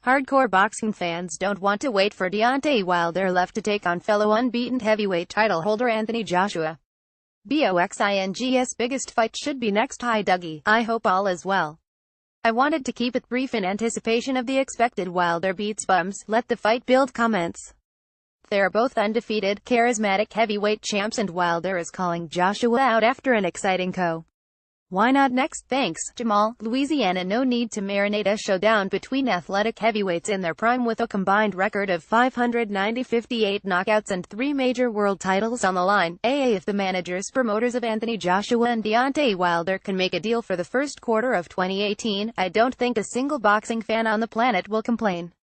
Hardcore boxing fans don't want to wait for Deontay Wilder left to take on fellow unbeaten heavyweight title holder Anthony Joshua. Boxing's biggest fight should be next. Hi Dougie, I hope all is well. I wanted to keep it brief in anticipation of the expected Wilder beats bums, let the fight build comments. They're both undefeated, charismatic heavyweight champs and Wilder is calling Joshua out after an exciting Why not next? Thanks, Jamal, Louisiana. No need to marinate. A showdown between athletic heavyweights in their prime with a combined record of 58 knockouts and 3 major world titles on the line. If the promoters of Anthony Joshua and Deontay Wilder can make a deal for the first quarter of 2018, I don't think a single boxing fan on the planet will complain.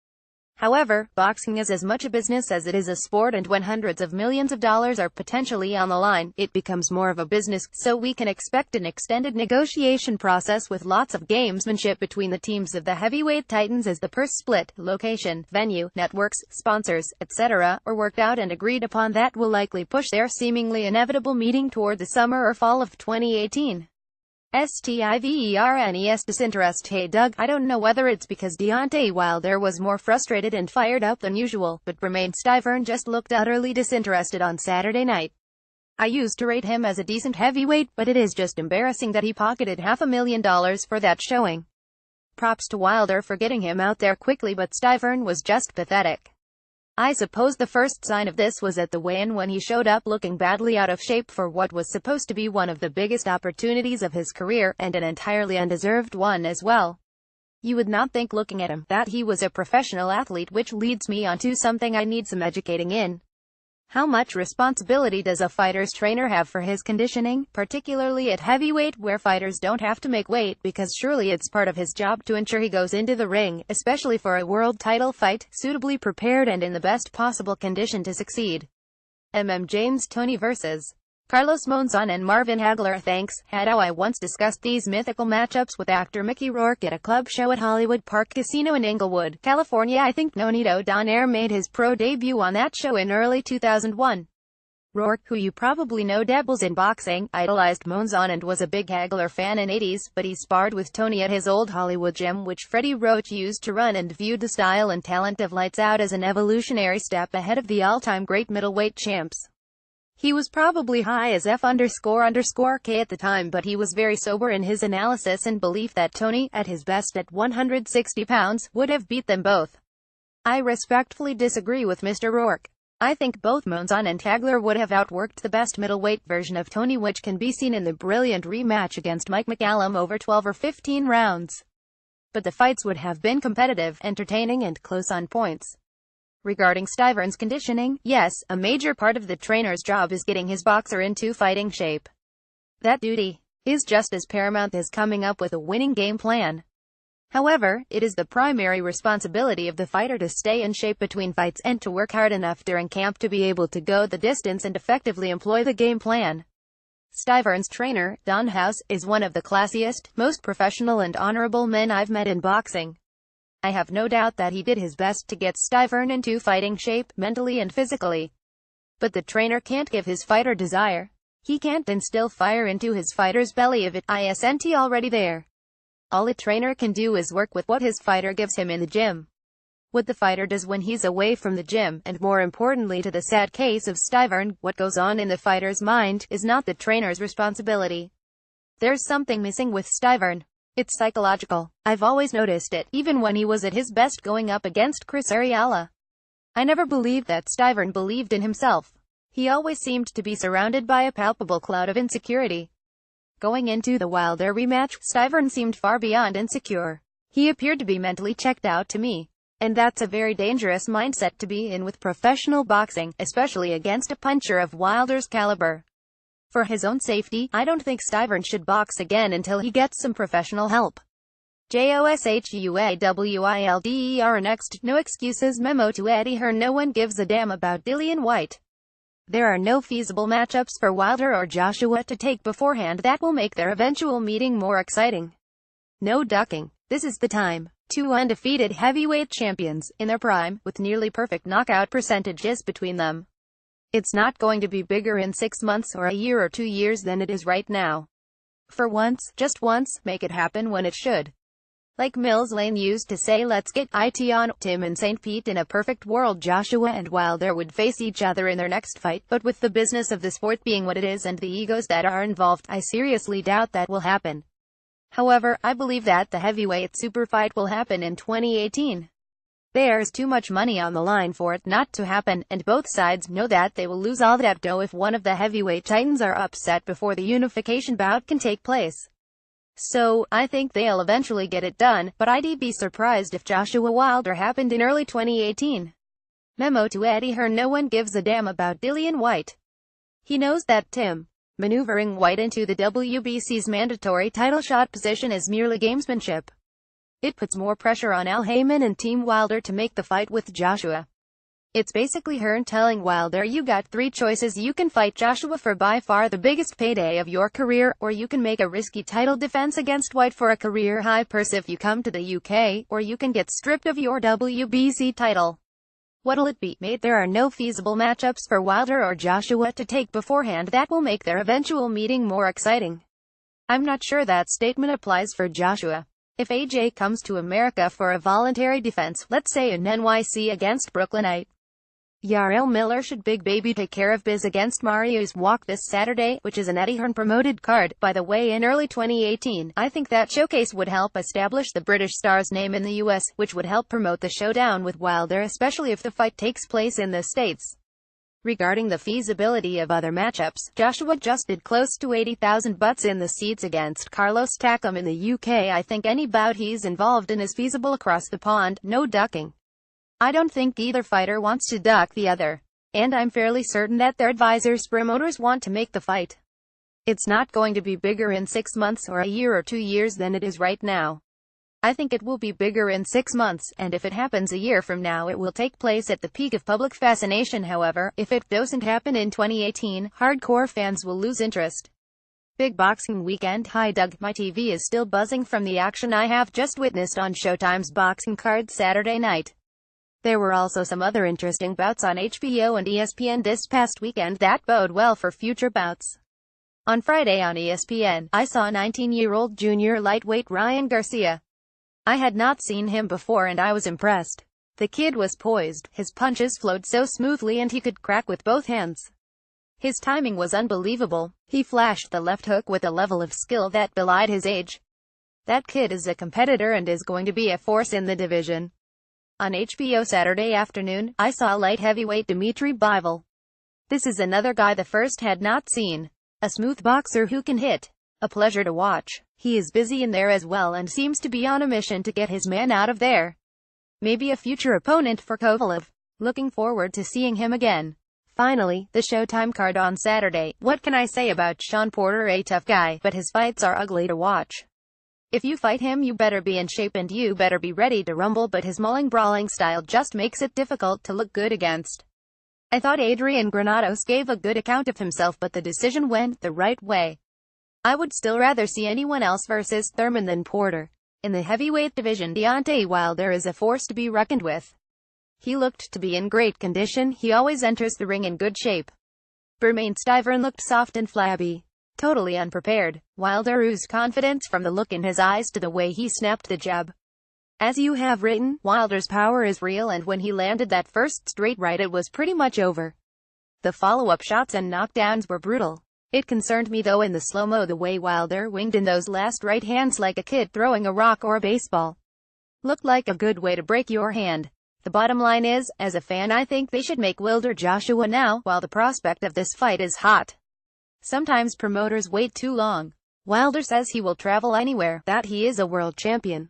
However, boxing is as much a business as it is a sport, and when hundreds of millions of dollars are potentially on the line, it becomes more of a business, so we can expect an extended negotiation process with lots of gamesmanship between the teams of the heavyweight titans as the purse split, location, venue, networks, sponsors, etc. are worked out and agreed upon. That will likely push their seemingly inevitable meeting toward the summer or fall of 2018. Stivernes disinterest. Hey Doug, I don't know whether it's because Deontay Wilder was more frustrated and fired up than usual, but Jermaine Stiverne just looked utterly disinterested on Saturday night. I used to rate him as a decent heavyweight, but it is just embarrassing that he pocketed $500,000 for that showing. Props to Wilder for getting him out there quickly, but Stiverne was just pathetic. I suppose the first sign of this was at the weigh-in when he showed up looking badly out of shape for what was supposed to be one of the biggest opportunities of his career, and an entirely undeserved one as well. You would not think looking at him that he was a professional athlete, which leads me on to something I need some educating in. How much responsibility does a fighter's trainer have for his conditioning, particularly at heavyweight where fighters don't have to make weight, because surely it's part of his job to ensure he goes into the ring, especially for a world title fight, suitably prepared and in the best possible condition to succeed. James Toney vs. Carlos Monzon and Marvin Hagler. Thanks, Haddo. I once discussed these mythical matchups with actor Mickey Rourke at a club show at Hollywood Park Casino in Inglewood, California. I think Nonito Donaire made his pro debut on that show in early 2001. Rourke, who you probably know dabbles in boxing, idolized Monzon and was a big Hagler fan in '80s, but he sparred with Toney at his old Hollywood gym, which Freddie Roach used to run, and viewed the style and talent of Lights Out as an evolutionary step ahead of the all-time great middleweight champs. He was probably high as F__K at the time, but he was very sober in his analysis and belief that Toney, at his best at 160 pounds, would have beat them both. I respectfully disagree with Mr. Rourke. I think both Monzon and Hagler would have outworked the best middleweight version of Toney, which can be seen in the brilliant rematch against Mike McCallum over 12 or 15 rounds. But the fights would have been competitive, entertaining and close on points. Regarding Stiverne's conditioning, yes, a major part of the trainer's job is getting his boxer into fighting shape. That duty is just as paramount as coming up with a winning game plan. However, it is the primary responsibility of the fighter to stay in shape between fights and to work hard enough during camp to be able to go the distance and effectively employ the game plan. Stiverne's trainer, Don House, is one of the classiest, most professional and honorable men I've met in boxing. I have no doubt that he did his best to get Stiverne into fighting shape, mentally and physically. But the trainer can't give his fighter desire. He can't instill fire into his fighter's belly if it isn't already there. All a trainer can do is work with what his fighter gives him in the gym. What the fighter does when he's away from the gym, and more importantly to the sad case of Stiverne, what goes on in the fighter's mind, is not the trainer's responsibility. There's something missing with Stiverne. It's psychological. I've always noticed it, even when he was at his best going up against Chris Ariella. I never believed that Stiverne believed in himself. He always seemed to be surrounded by a palpable cloud of insecurity. Going into the Wilder rematch, Stiverne seemed far beyond insecure. He appeared to be mentally checked out to me. And that's a very dangerous mindset to be in with professional boxing, especially against a puncher of Wilder's caliber. For his own safety, I don't think Stiverne should box again until he gets some professional help. JOSHUAWILDER. Next, no excuses memo to Eddie Hearn. No one gives a damn about Dillian Whyte. There are no feasible matchups for Wilder or Joshua to take beforehand that will make their eventual meeting more exciting. No ducking. This is the time. Two undefeated heavyweight champions, in their prime, with nearly perfect knockout percentages between them. It's not going to be bigger in 6 months or a year or 2 years than it is right now. For once, just once, make it happen when it should. Like Mills Lane used to say, let's get it on. Tim and St. Pete. In a perfect world, Joshua and Wilder would face each other in their next fight, but with the business of the sport being what it is and the egos that are involved, I seriously doubt that will happen. However, I believe that the heavyweight super fight will happen in 2018. There's too much money on the line for it not to happen, and both sides know that they will lose all that dough if one of the heavyweight titans are upset before the unification bout can take place. So, I think they'll eventually get it done, but I'd be surprised if Joshua Wilder happened in early 2018. Memo to Eddie Hearn: no one gives a damn about Dillian Whyte. He knows that Tim maneuvering Whyte into the WBC's mandatory title shot position is merely gamesmanship. It puts more pressure on Al Heyman and Team Wilder to make the fight with Joshua. It's basically Hearn telling Wilder, you got three choices: you can fight Joshua for by far the biggest payday of your career, or you can make a risky title defense against Whyte for a career-high purse if you come to the UK, or you can get stripped of your WBC title. What'll it be, mate? There are no feasible matchups for Wilder or Joshua to take beforehand that will make their eventual meeting more exciting. I'm not sure that statement applies for Joshua. If AJ comes to America for a voluntary defense, let's say in NYC against Brooklynite Yarrell Miller, should Big Baby take care of biz against Marius Walk this Saturday, which is an Eddie Hearn promoted card, by the way, in early 2018, I think that showcase would help establish the British star's name in the US, which would help promote the showdown with Wilder, especially if the fight takes place in the States. Regarding the feasibility of other matchups, Joshua just did close to 80,000 butts in the seats against Carlos Takam in the UK. I think any bout he's involved in is feasible across the pond, no ducking. I don't think either fighter wants to duck the other. And I'm fairly certain that their advisors' promoters want to make the fight. It's not going to be bigger in 6 months or a year or 2 years than it is right now. I think it will be bigger in 6 months, and if it happens a year from now it will take place at the peak of public fascination. However, if it doesn't happen in 2018, hardcore fans will lose interest. Big boxing weekend. Hi Doug, my TV is still buzzing from the action I have just witnessed on Showtime's boxing card Saturday night. There were also some other interesting bouts on HBO and ESPN this past weekend that bode well for future bouts. On Friday on ESPN, I saw 19-year-old junior lightweight Ryan Garcia. I had not seen him before and I was impressed. The kid was poised, his punches flowed so smoothly and he could crack with both hands. His timing was unbelievable. He flashed the left hook with a level of skill that belied his age. That kid is a competitor and is going to be a force in the division. On HBO Saturday afternoon, I saw light heavyweight Dimitri Bivol. This is another guy the first had not seen. A smooth boxer who can hit. A pleasure to watch. He is busy in there as well and seems to be on a mission to get his man out of there. Maybe a future opponent for Kovalev. Looking forward to seeing him again. Finally, the Showtime card on Saturday. What can I say about Sean Porter? A tough guy, but his fights are ugly to watch. If you fight him you better be in shape and you better be ready to rumble, but his mauling brawling style just makes it difficult to look good against. I thought Adrian Granados gave a good account of himself, but the decision went the right way. I would still rather see anyone else versus Thurman than Porter. In the heavyweight division, Deontay Wilder is a force to be reckoned with. He looked to be in great condition. He always enters the ring in good shape. Bermane Stiverne looked soft and flabby. Totally unprepared. Wilder oozed confidence from the look in his eyes to the way he snapped the jab. As you have written, Wilder's power is real, and when he landed that first straight right it was pretty much over. The follow-up shots and knockdowns were brutal. It concerned me though in the slow-mo the way Wilder winged in those last right hands like a kid throwing a rock or a baseball. Looked like a good way to break your hand. The bottom line is, as a fan I think they should make Wilder Joshua now, while the prospect of this fight is hot. Sometimes promoters wait too long. Wilder says he will travel anywhere, that he is a world champion.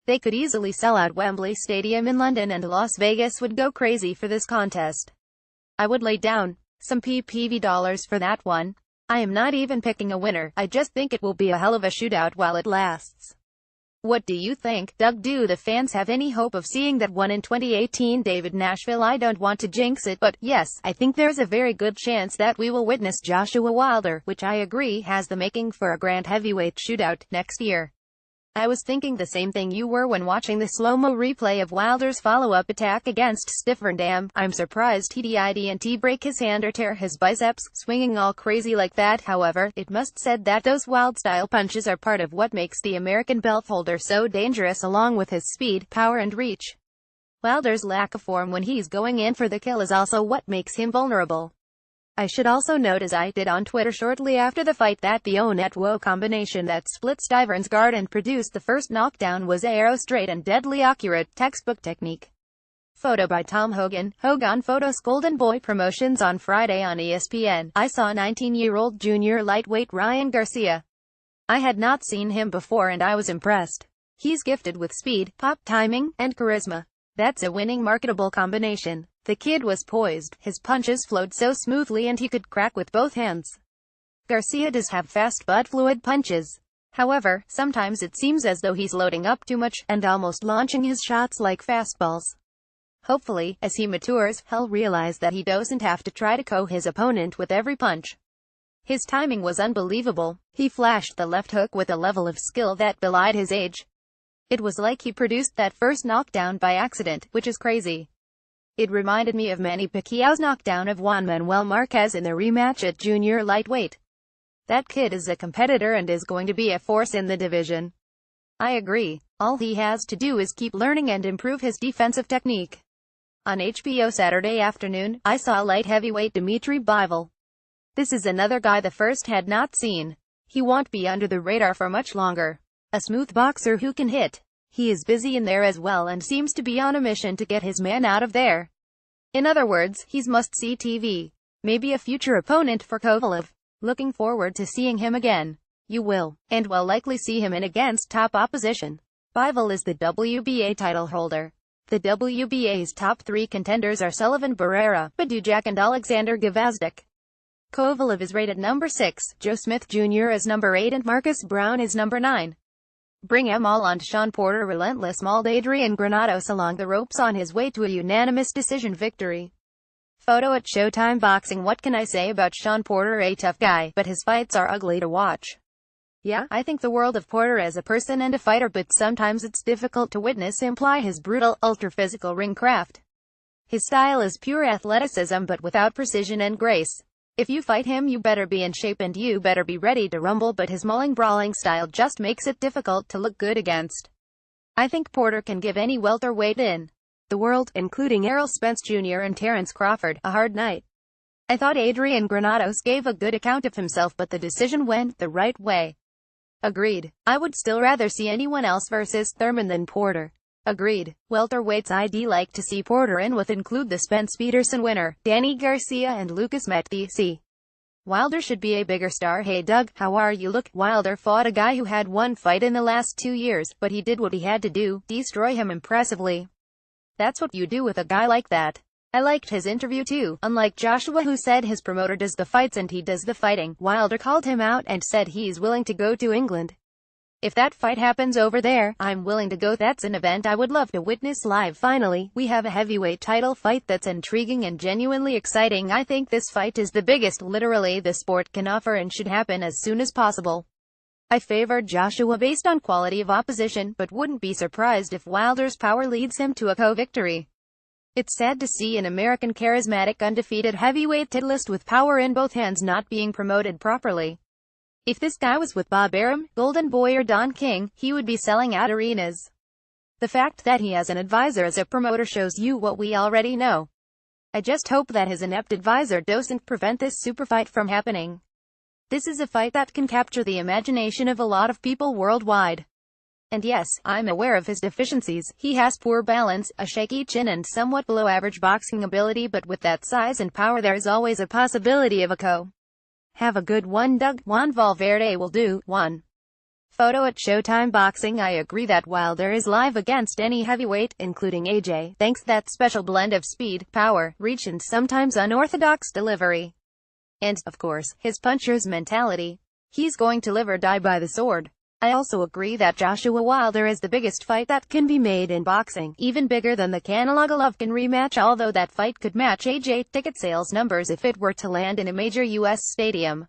They could easily sell out Wembley Stadium in London and Las Vegas would go crazy for this contest. I would lay down some PPV dollars for that one. I am not even picking a winner, I just think it will be a hell of a shootout while it lasts. What do you think, Doug? Do the fans have any hope of seeing that one in 2018 David Nashville? I don't want to jinx it, but yes, I think there's a very good chance that we will witness Joshua Wilder, which I agree has the making for a grand heavyweight shootout next year. I was thinking the same thing you were when watching the slow-mo replay of Wilder's follow-up attack against Stiffer. Damn, I'm surprised he didn't break his hand or tear his biceps, swinging all crazy like that. However, it must said that those wild-style punches are part of what makes the American belt holder so dangerous, along with his speed, power and reach. Wilder's lack of form when he's going in for the kill is also what makes him vulnerable. I should also note, as I did on Twitter shortly after the fight, that the Onetwo combination that split Stivern's guard and produced the first knockdown was arrow straight and deadly accurate, textbook technique. Photo by Tom Hogan. Hogan Photos. Golden Boy Promotions. On Friday on ESPN, I saw 19-year-old junior lightweight Ryan Garcia. I had not seen him before and I was impressed. He's gifted with speed, pop, timing, and charisma. That's a winning marketable combination. The kid was poised, his punches flowed so smoothly and he could crack with both hands. Garcia does have fast but fluid punches. However, sometimes it seems as though he's loading up too much, and almost launching his shots like fastballs. Hopefully, as he matures, he'll realize that he doesn't have to try to KO his opponent with every punch. His timing was unbelievable. He flashed the left hook with a level of skill that belied his age. It was like he produced that first knockdown by accident, which is crazy. It reminded me of Manny Pacquiao's knockdown of Juan Manuel Marquez in the rematch at junior lightweight. That kid is a competitor and is going to be a force in the division. I agree. All he has to do is keep learning and improve his defensive technique. On HBO Saturday afternoon, I saw light heavyweight Dimitri Bivol. This is another guy the first had not seen. He won't be under the radar for much longer. A smooth boxer who can hit. He is busy in there as well and seems to be on a mission to get his man out of there. In other words, he's must-see TV. Maybe a future opponent for Kovalev. Looking forward to seeing him again. You will, and will likely see him in against top opposition. Bivol is the WBA title holder. The WBA's top 3 contenders are Sullivan Barrera, Badujak and Alexander Gvozdyk. Kovalev is rated number 6, Joe Smith Jr. is number 8 and Marcus Brown is number 9. Bring 'em all on. Sean Porter relentless mauled Adrian Granados along the ropes on his way to a unanimous decision victory. Photo at Showtime Boxing. What can I say about Sean Porter? A tough guy, but his fights are ugly to watch. Yeah, I think the world of Porter as a person and a fighter, but sometimes it's difficult to witness him ply his brutal, ultra-physical ring craft. His style is pure athleticism but without precision and grace. If you fight him, you better be in shape and you better be ready to rumble, but his mauling, brawling style just makes it difficult to look good against. I think Porter can give any welterweight in the world, including Errol Spence Jr. and Terence Crawford, a hard night. I thought Adrian Granados gave a good account of himself, but the decision went the right way. Agreed. I would still rather see anyone else versus Thurman than Porter. Agreed. Welterweights I'd like to see Porter in with include the Spence Peterson winner, Danny Garcia and Lucas Metcalfe. Wilder should be a bigger star. Hey Doug, how are you? Look, Wilder fought a guy who had one fight in the last 2 years, but he did what he had to do, destroy him impressively. That's what you do with a guy like that. I liked his interview too. Unlike Joshua, who said his promoter does the fights and he does the fighting, Wilder called him out and said he's willing to go to England. If that fight happens over there, I'm willing to go. That's an event I would love to witness live. Finally, we have a heavyweight title fight that's intriguing and genuinely exciting. I think this fight is the biggest literally the sport can offer and should happen as soon as possible. I favored Joshua based on quality of opposition, but wouldn't be surprised if Wilder's power leads him to a co-victory. It's sad to see an American charismatic undefeated heavyweight titleist with power in both hands not being promoted properly. If this guy was with Bob Arum, Golden Boy or Don King, he would be selling out arenas. The fact that he has an advisor as a promoter shows you what we already know. I just hope that his inept advisor doesn't prevent this super fight from happening. This is a fight that can capture the imagination of a lot of people worldwide. And yes, I'm aware of his deficiencies. He has poor balance, a shaky chin and somewhat below average boxing ability, but with that size and power there's always a possibility of a KO. Have a good one, Doug. Juan Valverde will do. 1. Photo at Showtime Boxing. I agree that Wilder is live against any heavyweight, including AJ, thanks that special blend of speed, power, reach and sometimes unorthodox delivery. And, of course, his puncher's mentality. He's going to live or die by the sword. I also agree that Joshua Wilder is the biggest fight that can be made in boxing, even bigger than the Canelo Golovkin rematch, although that fight could match AJ ticket sales numbers if it were to land in a major U.S. stadium.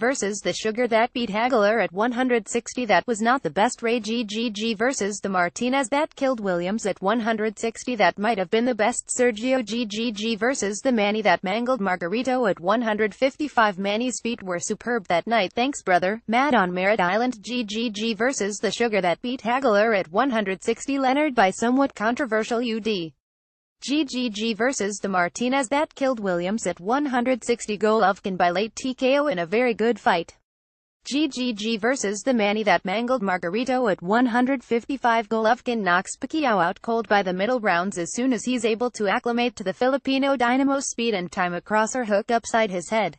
versus the Sugar that beat Hagler at 160. That was not the best. Ray GGG versus the Martinez that killed Williams at 160. That might have been the best. Sergio GGG versus the Manny that mangled Margarito at 155. Manny's feet were superb that night. Thanks brother. Mad on Merritt Island GGG versus the Sugar that beat Hagler at 160. Leonard by somewhat controversial UD. GGG versus the Martinez that killed Williams at 160. Golovkin by late TKO in a very good fight. GGG versus the Manny that mangled Margarito at 155. Golovkin knocks Pacquiao out cold by the middle rounds as soon as he's able to acclimate to the Filipino dynamo's speed and time a crosser hook upside his head.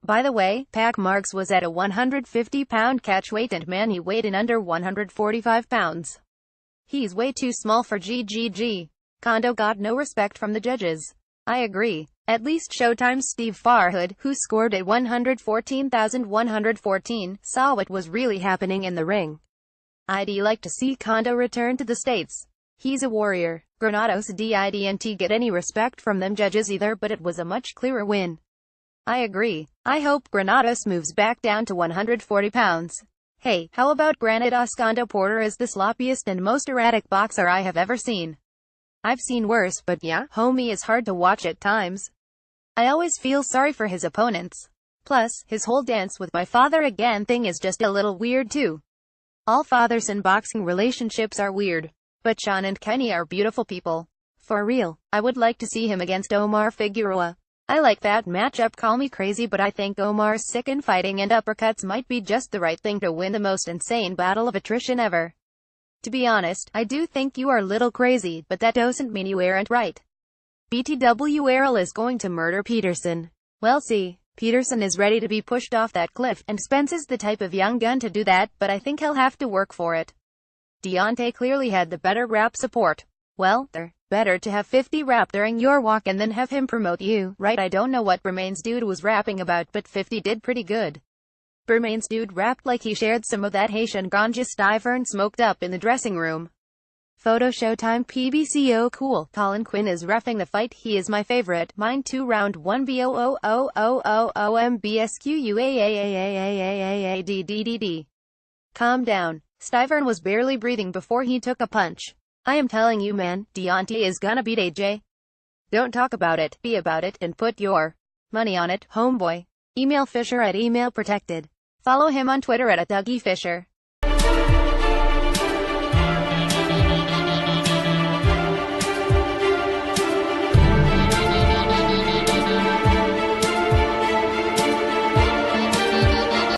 By the way, Pac Marks was at a 150-pound catchweight and Manny weighed in under 145 pounds. He's way too small for GGG. Kondo got no respect from the judges. I agree. At least Showtime's Steve Farhood, who scored at 114,114, saw what was really happening in the ring. I'd like to see Kondo return to the States. He's a warrior. Granados didn't get any respect from them judges either, but it was a much clearer win. I agree. I hope Granados moves back down to 140 pounds. Hey, how about Granados? Kondo Porter is the sloppiest and most erratic boxer I have ever seen. I've seen worse, but yeah, homie is hard to watch at times. I always feel sorry for his opponents. Plus, his whole dance with my father again thing is just a little weird too. All fathers in boxing relationships are weird. But Sean and Kenny are beautiful people. For real, I would like to see him against Omar Figueroa. I like that matchup. Call me crazy, but I think Omar's sick and fighting and uppercuts might be just the right thing to win the most insane battle of attrition ever. To be honest, I do think you are a little crazy, but that doesn't mean you aren't right. BTW Errol is going to murder Peterson. Well see, Peterson is ready to be pushed off that cliff, and Spence is the type of young gun to do that, but I think he'll have to work for it. Deontay clearly had the better rap support. Well, they're better to have 50 rap during your walk and then have him promote you, right? I don't know what Bermain's dude was rapping about, but 50 did pretty good. Bermain's dude rapped like he shared some of that Haitian ganja Stivern smoked up in the dressing room. Photo Showtime PBC. Oh cool, Colin Quinn is reffing the fight. He is my favorite. Mine too. Round 1 BOOOOOMBSQUAAAAAAAAADDDD. Calm down. Stivern was barely breathing before he took a punch. I am telling you man, Deontay is gonna beat AJ. Don't talk about it, be about it, and put your money on it, homeboy. Email Fisher at email protected. Follow him on Twitter at @DougieFisher.